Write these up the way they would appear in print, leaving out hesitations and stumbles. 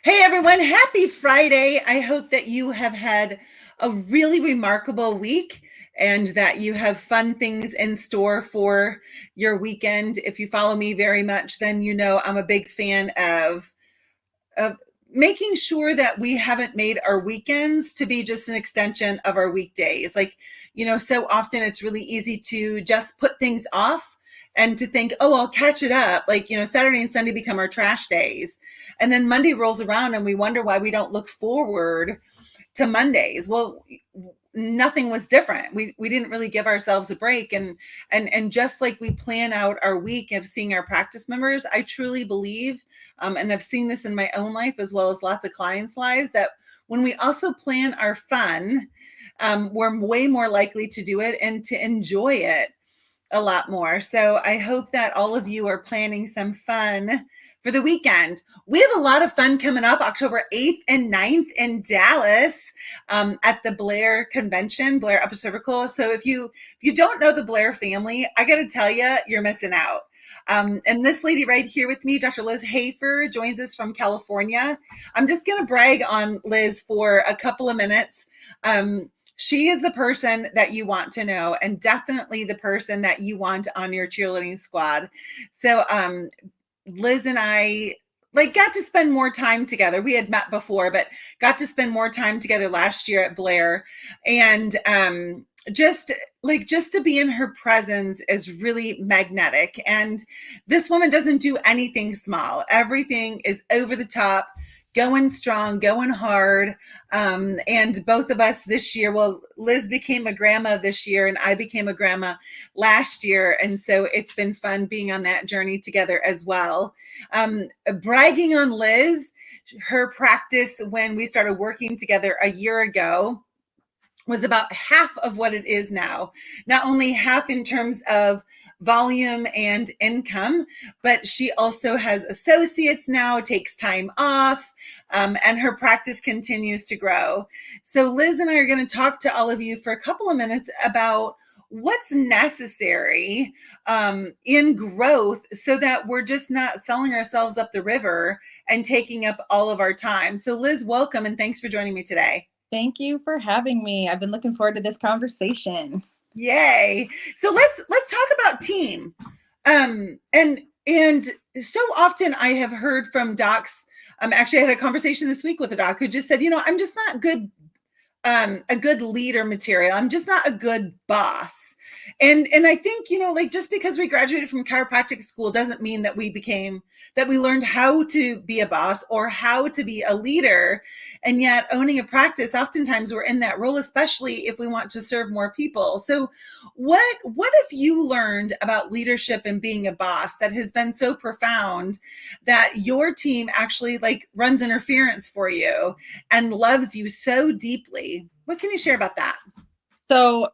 Hey everyone, happy Friday. I hope that you have had a really remarkable week and that you have fun things in store for your weekend. If you follow me very much, then you know I'm a big fan of making sure that we haven't made our weekends to be just an extension of our weekdays. So often it's really easy to just put things off and to think, oh, I'll catch it up. Saturday and Sunday become our trash days. And then Monday rolls around and we wonder why we don't look forward to Mondays. Well, nothing was different. We didn't really give ourselves a break. And just like we plan out our week of seeing our practice members, I truly believe, and I've seen this in my own life as well as lots of clients' lives, that when we also plan our fun, we're way more likely to do it and to enjoy it a lot more. So I hope that all of you are planning some fun for the weekend. We have a lot of fun coming up October 8th and 9th in Dallas at the Blair convention, Blair Upper Cervical. So if you don't know the Blair family, I got to tell you, you're missing out. And this lady right here with me, Dr. Liz Hoefer, joins us from California. I'm just going to brag on Liz for a couple of minutes. She is the person that you want to know, and definitely the person that you want on your cheerleading squad. So Liz and I got to spend more time together. We had met before, but got to spend more time together last year at Blair. And just to be in her presence is really magnetic. And this woman doesn't do anything small. Everything is over the top, going strong, going hard. And both of us this year, well, Liz became a grandma this year and I became a grandma last year. And so it's been fun being on that journey together as well. Bragging on Liz, her practice when we started working together a year ago was about half of what it is now. Not only half in terms of volume and income, but she also has associates now, takes time off, and her practice continues to grow. So Liz and I are going to talk to all of you for a couple of minutes about what's necessary in growth so that we're just not selling ourselves up the river and taking up all of our time. So Liz, welcome and thanks for joining me today. Thank you for having me. I've been looking forward to this conversation. Yay. So let's talk about team. And so often I have heard from docs. Actually, I had a conversation this week with a doc who just said, I'm just not good, a good leader material. I'm just not a good boss. And I think, just because we graduated from chiropractic school doesn't mean that we learned how to be a boss or how to be a leader. And yet owning a practice, oftentimes we're in that role, especially if we want to serve more people. So what have you learned about leadership and being a boss that has been so profound that your team actually runs interference for you and loves you so deeply? What can you share about that? So,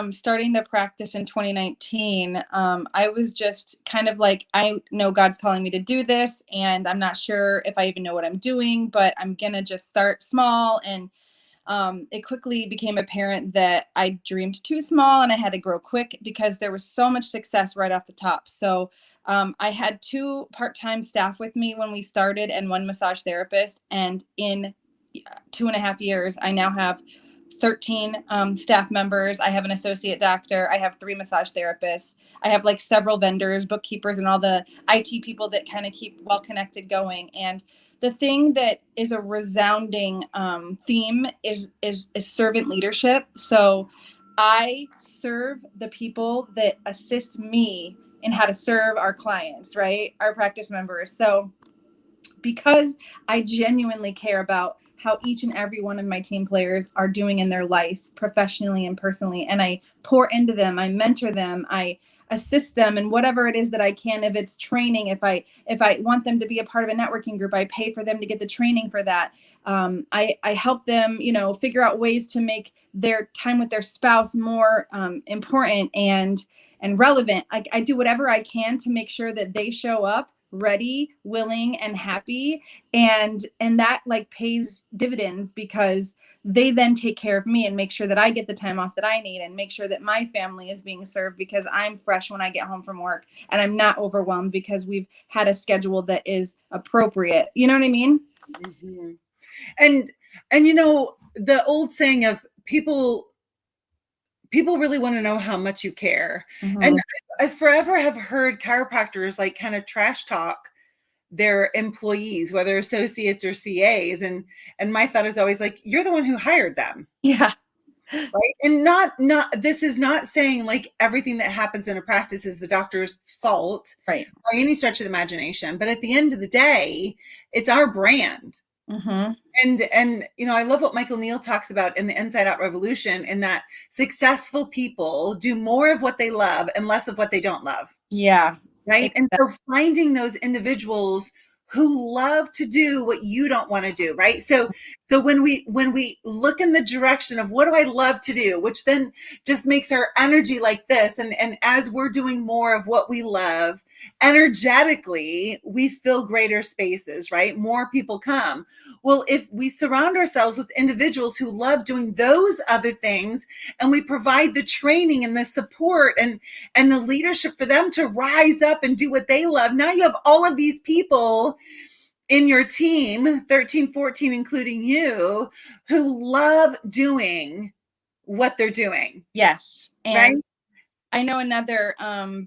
starting the practice in 2019, I was just kind of like, I know God's calling me to do this, and I'm not sure if I even know what I'm doing, but I'm going to just start small. And it quickly became apparent that I dreamed too small and I had to grow quick because there was so much success right off the top. So I had 2 part-time staff with me when we started and 1 massage therapist. And in 2.5 years, I now have 13 staff members. I have an associate doctor. I have 3 massage therapists. I have several vendors, bookkeepers, and all the IT people that kind of keep well connected going. And the thing that is a resounding theme is servant leadership. So I serve the people that assist me in how to serve our clients, right? Our practice members. So because I genuinely care about how each and every one of my team players are doing in their life professionally and personally, and I pour into them, I mentor them, I assist them in whatever it is that I can. If it's training, if I want them to be a part of a networking group, I pay for them to get the training for that. I help them, figure out ways to make their time with their spouse more important and relevant. I do whatever I can to make sure that they show up ready, willing, and happy. And that like pays dividends, because they then take care of me and make sure that I get the time off that I need, and make sure that my family is being served, because I'm fresh when I get home from work and I'm not overwhelmed because we've had a schedule that is appropriate. You know what I mean? Mm-hmm. And the old saying of people really want to know how much you care. Mm-hmm. And I forever have heard chiropractors like kind of trash talk their employees, whether associates or CAs. And my thought is always like, you're the one who hired them. Yeah. Right. And not this is not saying like everything that happens in a practice is the doctor's fault Right. by any stretch of the imagination. But at the end of the day, it's our brand. Mm-hmm. And I love what Michael Neal talks about in the Inside Out Revolution, in that successful people do more of what they love and less of what they don't love. Yeah. Right. Exactly. And so finding those individuals who love to do what you don't want to do. Right. So when we look in the direction of what do I love to do, which then just makes our energy like this. And as we're doing more of what we love, energetically, we fill greater spaces, right? More people come. Well, if we surround ourselves with individuals who love doing those other things, and we provide the training and the support and the leadership for them to rise up and do what they love, now you have all of these people in your team, 13, 14, including you, who love doing what they're doing. Yes. And right? I know another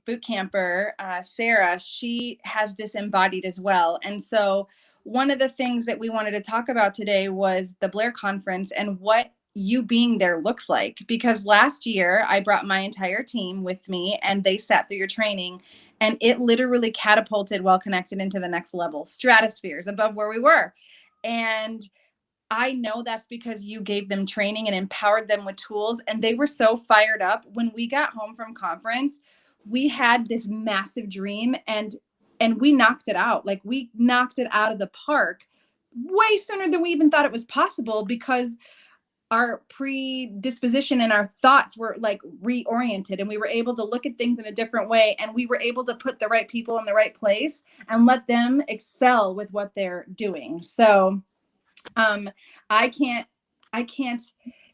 boot camper, Sarah, she has this embodied as well. And so one of the things that we wanted to talk about today was the Blair conference and what you being there looks like. Because last year I brought my entire team with me and they sat through your training, and it literally catapulted Well Connected into the next level, stratospheres above where we were. And I know that's because you gave them training and empowered them with tools, and they were so fired up. When we got home from conference, we had this massive dream, and we knocked it out. Like, we knocked it out of the park way sooner than we even thought it was possible, because our predisposition and our thoughts were like reoriented, and we were able to look at things in a different way, and we were able to put the right people in the right place and let them excel with what they're doing. So I can't,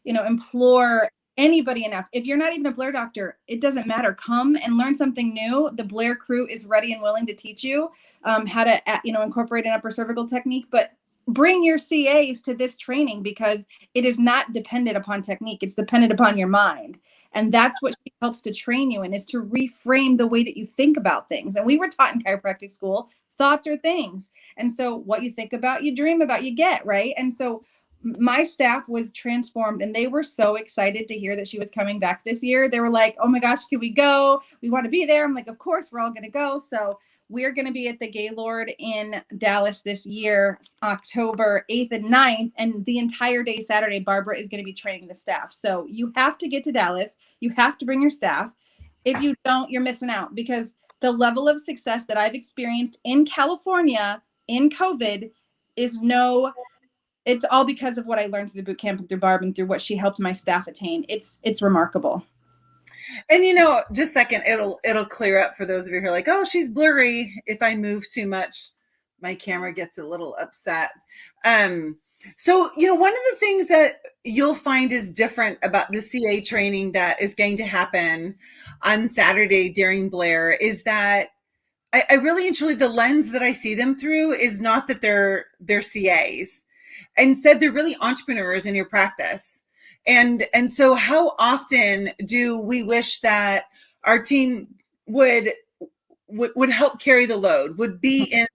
implore anybody enough. If you're not even a Blair doctor, it doesn't matter. Come and learn something new. The Blair crew is ready and willing to teach you how to, incorporate an upper cervical technique. But bring your CAs to this training, because it is not dependent upon technique. It's dependent upon your mind. And that's what she helps to train you in, is to reframe the way that you think about things. And we were taught in chiropractic school, thoughts are things. And so what you think about, you dream about, you get, right? And so my staff was transformed, and they were so excited to hear that she was coming back this year. They were like, oh my gosh, can we go? We want to be there. I'm like, of course, we're all going to go. So we're going to be at the Gaylord in Dallas this year, October 8th and 9th. And the entire day, Saturday, Barbara is going to be training the staff. So you have to get to Dallas. You have to bring your staff. If you don't, you're missing out, because the level of success that I've experienced in California in COVID is it's all because of what I learned through the boot camp and through Barb and through what she helped my staff attain. It's remarkable. And just a second, it'll clear up for those of you who are like, oh, she's blurry. If I move too much, my camera gets a little upset. So, one of the things that you'll find is different about the CA training that is going to happen on Saturday during Blair is that I really and truly, the lens that I see them through is not that they're CAs. Instead, they're really entrepreneurs in your practice. And so how often do we wish that our team would help carry the load, would be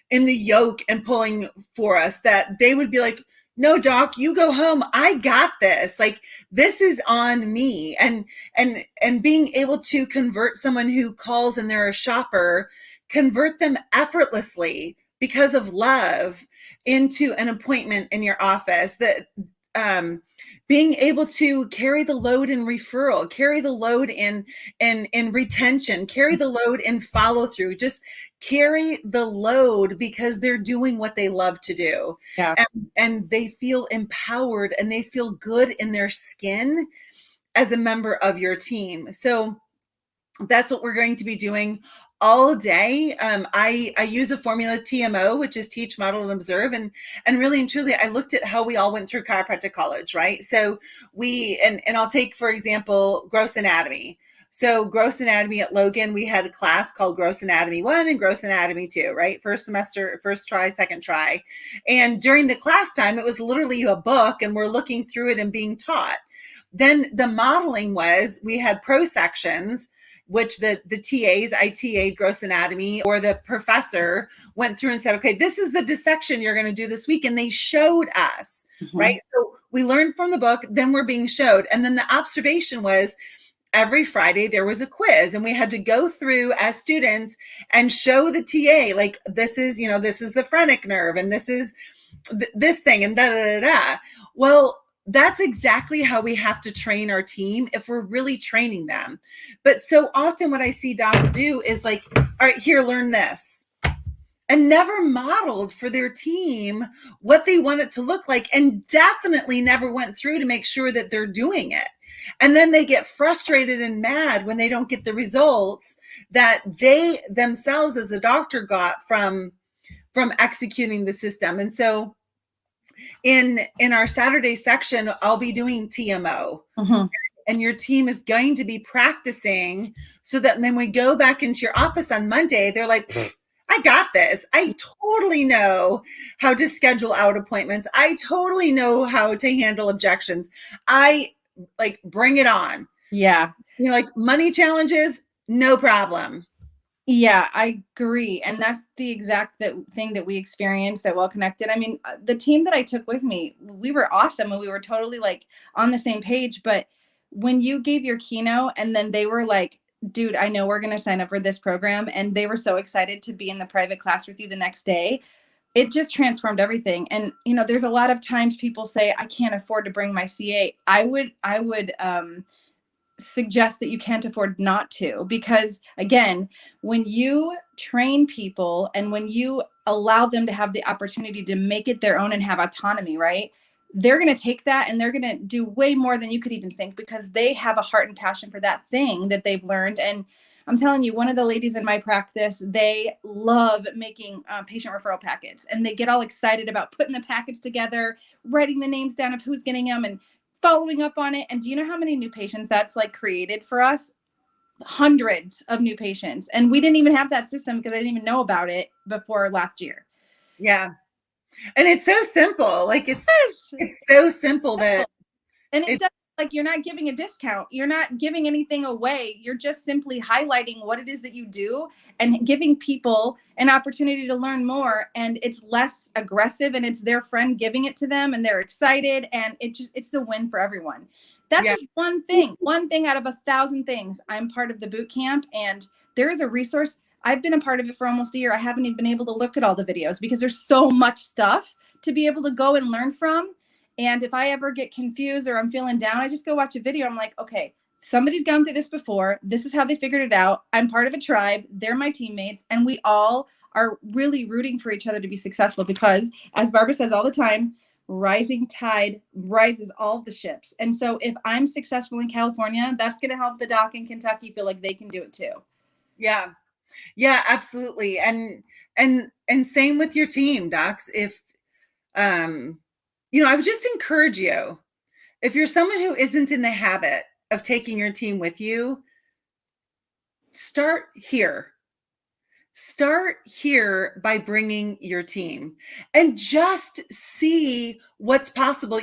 in the yoke and pulling for us, that they would be like, no, doc, you go home. I got this. Like, this is on me. And being able to convert someone who calls and they're a shopper, convert them effortlessly because of love into an appointment in your office. That being able to carry the load in referral, carry the load in retention, carry the load in follow through, just carry the load because they're doing what they love to do. Yeah. And they feel empowered and they feel good in their skin as a member of your team. So that's what we're going to be doing all day. I use a formula TMO, which is teach, model, and observe. And really and truly, I looked at how we all went through chiropractic college, right? So and I'll take, for example, gross anatomy. So gross anatomy at Logan, we had a class called Gross Anatomy 1 and Gross Anatomy 2, right? First semester, first try, second try. And during the class time, it was literally a book and we're looking through it and being taught. Then the modeling was, we had pro sections, which the TAs, I TA'd gross anatomy, or the professor went through and said, okay, this is the dissection you're going to do this week. And they showed us, right? So we learned from the book, then we're being showed. And then the observation was, every Friday there was a quiz and we had to go through as students and show the TA, like, this is, this is the phrenic nerve and this is this thing and da, da, da, da. Well, that's exactly how we have to train our team if we're really training them. But so often what I see docs do is like, all right, here, learn this. And never modeled for their team what they want it to look like, and definitely never went through to make sure that they're doing it. And then they get frustrated and mad when they don't get the results that they themselves as a doctor got from executing the system. And so in our Saturday section, I'll be doing TMO. And your team is going to be practicing so that then we go back into your office on Monday, they're like, I got this. I totally know how to schedule out appointments. I totally know how to handle objections. I like, bring it on. Yeah. Like money challenges, no problem. Yeah, I agree. And that's the exact thing that we experienced at Well Connected. I mean, the team that I took with me, we were awesome and we were totally like on the same page. But when you gave your keynote and then they were like, dude, I know we're going to sign up for this program. And they were so excited to be in the private class with you the next day. It just transformed everything. And, there's a lot of times people say, I can't afford to bring my CA. I would suggest that you can't afford not to, because again, when you train people and when you allow them to have the opportunity to make it their own and have autonomy, right? They're going to take that and they're going to do way more than you could even think, because they have a heart and passion for that thing that they've learned. And I'm telling you, one of the ladies in my practice, they love making patient referral packets, and they get all excited about putting the packets together, writing the names down of who's getting them and following up on it. And do you know how many new patients that's like created for us? Hundreds of new patients. And we didn't even have that system because I didn't even know about it before last year. Yeah. And it's so simple. Like it's so simple that. And it does, like, you're not giving a discount. You're not giving anything away. You're just simply highlighting what it is that you do and giving people an opportunity to learn more. And it's less aggressive and it's their friend giving it to them and they're excited. And it's a win for everyone. That's just one thing out of 1,000 things. I'm part of the boot camp and there is a resource. I've been a part of it for almost a year. I haven't even been able to look at all the videos because there's so much stuff to be able to go and learn from. And if I ever get confused or I'm feeling down, I just go watch a video. I'm like, okay, somebody's gone through this before. This is how they figured it out. I'm part of a tribe. They're my teammates. And we all are really rooting for each other to be successful because, as Barbara says all the time, rising tide rises all the ships. And so if I'm successful in California, that's going to help the doc in Kentucky feel like they can do it too. Yeah. Yeah, absolutely. And same with your team, docs. If, I would just encourage you, if you're someone who isn't in the habit of taking your team with you, start here. Start here by bringing your team and just see what's possible.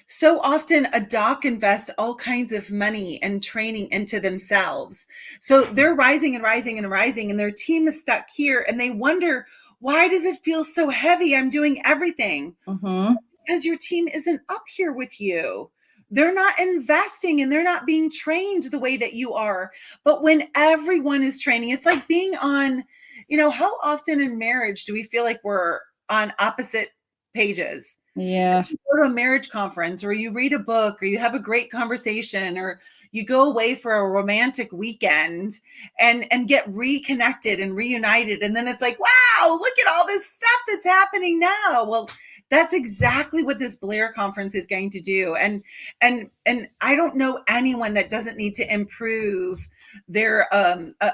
So often a doc invests all kinds of money and training into themselves. So they're rising and rising and rising, and their team is stuck here and they wonder, why does it feel so heavy? I'm doing everything. Because your team isn't up here with you. They're not investing and they're not being trained the way that you are. But when everyone is training, it's like being on, how often in marriage do we feel like we're on opposite pages? Yeah. You go to a marriage conference or you read a book or you have a great conversation or you go away for a romantic weekend and get reconnected and reunited. And then it's like, wow, look at all this stuff that's happening now. Well, that's exactly what this Blair conference is going to do. And I don't know anyone that doesn't need to improve their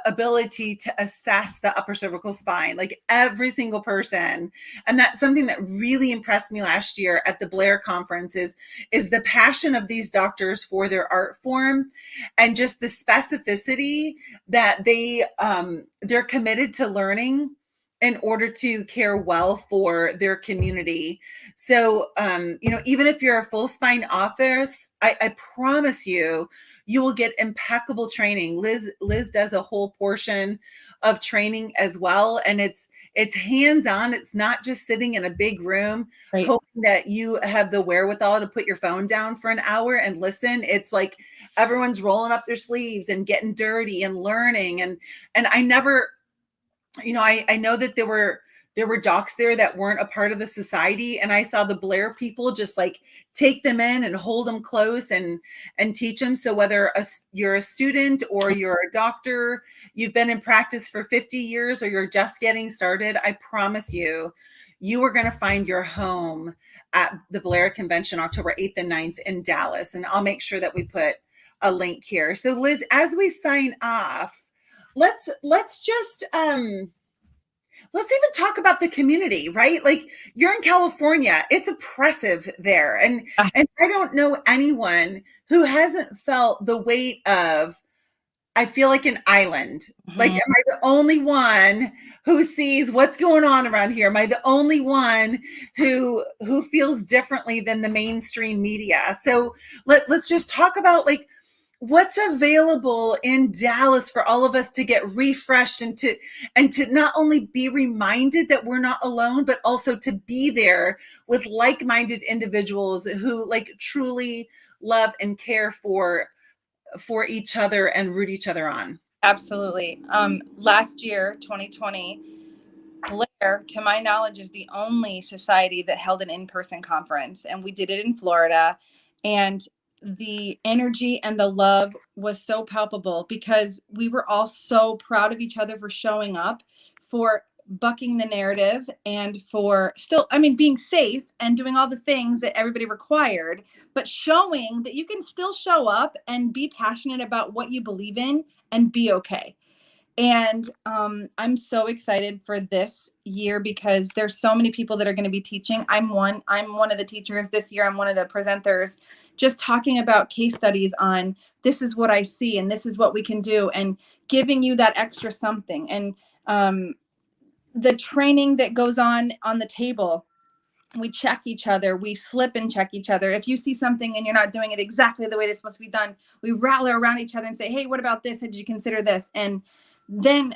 ability to assess the upper cervical spine, like every single person. And that's something that really impressed me last year at the Blair conference is the passion of these doctors for their art form, and just the specificity that they're committed to learning in order to care well for their community. So, even if you're a full spine office, I promise you, you will get impeccable training. Liz does a whole portion of training as well, and it's hands-on. It's not just sitting in a big room Right. hoping that you have the wherewithal to put your phone down for an hour and listen. It's like everyone's rolling up their sleeves and getting dirty and learning. And I never, I know that there were docs there that weren't a part of the society, and I saw the Blair people just like take them in and hold them close and teach them. So whether you're a student or you're a doctor, you've been in practice for 50 years, or you're just getting started, I promise you, you are going to find your home at the Blair Convention October 8th and 9th in Dallas. And I'll make sure that we put a link here. So Liz, as we sign off, let's just let's even talk about the community, right? Like, you're in California, it's oppressive there, and I don't know anyone who hasn't felt the weight of, I feel like an island. Like, am I the only one who sees what's going on around here? Am I the only one who feels differently than the mainstream media? So let's just talk about, like, what's available in Dallas for all of us to get refreshed and to not only be reminded that we're not alone, but also to be there with like-minded individuals who, like, truly love and care for each other and root each other on. Absolutely. Last year, 2020, Blair, to my knowledge, is the only society that held an in-person conference, and we did it in Florida. And the energy and the love was so palpable because we were all so proud of each other for showing up, for bucking the narrative, and for still, being safe and doing all the things that everybody required, but showing that you can still show up and be passionate about what you believe in and be okay. And I'm so excited for this year because there's so many people that are going to be teaching. I'm one of the teachers this year. I'm one of the presenters, just talking about case studies on this is what I see and this is what we can do, and giving you that extra something. And the training that goes on the table, we check each other, we slip and check each other. If you see something and you're not doing it exactly the way it's supposed to be done, we rally around each other and say, hey, what about this? Did you consider this? And then,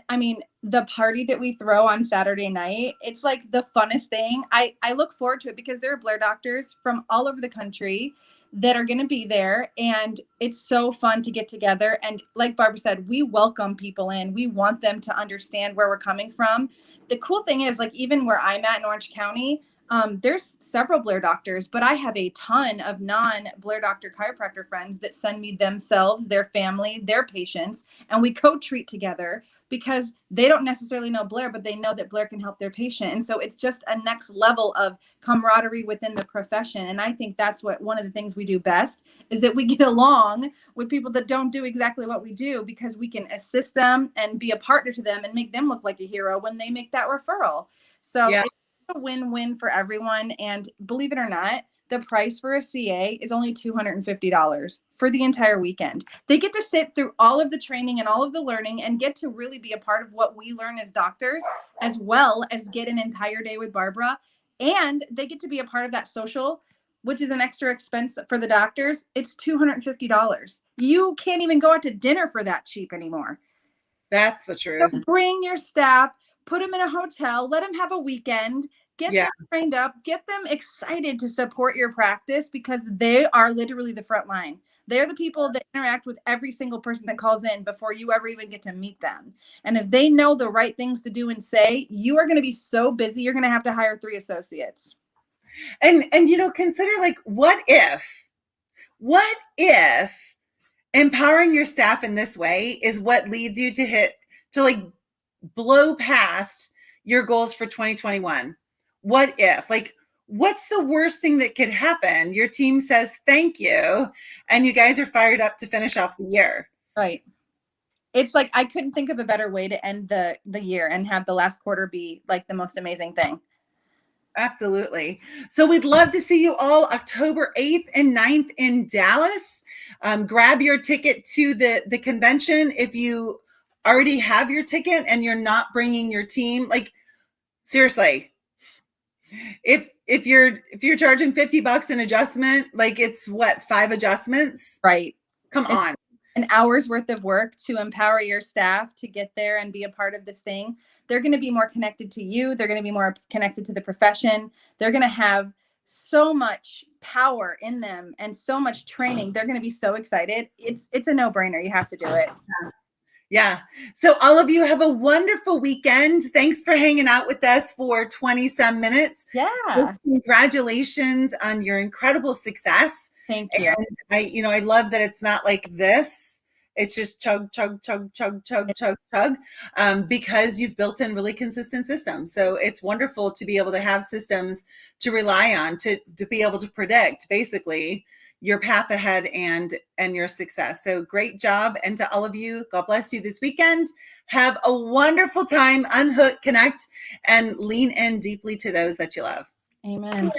the party that we throw on Saturday night, it's like the funnest thing. I look forward to it because there are Blair doctors from all over the country that are going to be there. And it's so fun to get together. And like Barbara said, we welcome people in. We want them to understand where we're coming from. The cool thing is, like, even where I'm at in Orange County, there's several Blair doctors, but I have a ton of non-Blair doctor chiropractor friends that send me themselves, their family, their patients, and we co-treat together because they don't necessarily know Blair, but they know that Blair can help their patient. And so it's just a next level of camaraderie within the profession. And I think that's one of the things we do best, is that we get along with people that don't do exactly what we do, because we can assist them and be a partner to them and make them look like a hero when they make that referral. So Yeah. it's a win-win for everyone. And believe it or not, the price for a CA is only $250 for the entire weekend. They get to sit through all of the training and all of the learning and get to really be a part of what we learn as doctors, as well as get an entire day with Barbara. And they get to be a part of that social, which is an extra expense for the doctors. It's $250. You can't even go out to dinner for that cheap anymore. That's the truth. So bring your staff, put them in a hotel, let them have a weekend, get them trained up, get them excited to support your practice, because they are literally the front line. They're the people that interact with every single person that calls in before you ever even get to meet them. And if they know the right things to do and say, you are going to be so busy, you're going to have to hire 3 associates. And consider, like, what if empowering your staff in this way is what leads you to like blow past your goals for 2021? What what's the worst thing that could happen? Your team says thank you, and you guys are fired up to finish off the year. Right. It's like I couldn't think of a better way to end the year and have the last quarter be like the most amazing thing. Absolutely. So we'd love to see you all October 8th and 9th in Dallas. Grab your ticket to the convention. If you already have your ticket and you're not bringing your team, like seriously, if you're charging $50 an adjustment, like it's what, 5 adjustments? Right. Come It's on. an hour's worth of work to empower your staff to get there and be a part of this thing. They're going to be more connected to you. They're going to be more connected to the profession. They're going to have so much power in them and so much training. They're going to be so excited. It's a no-brainer. You have to do it. Yeah. So all of you have a wonderful weekend. Thanks for hanging out with us for 20 some minutes. Yeah. Just congratulations on your incredible success. Thank you. And I love that it's not like this. It's just chug, chug, chug, chug, chug, chug, chug, because you've built in really consistent systems. So it's wonderful to be able to have systems to rely on, to be able to predict basically your path ahead and your success. So great job. And to all of you, God bless you this weekend. Have a wonderful time. Unhook, connect, and lean in deeply to those that you love. Amen.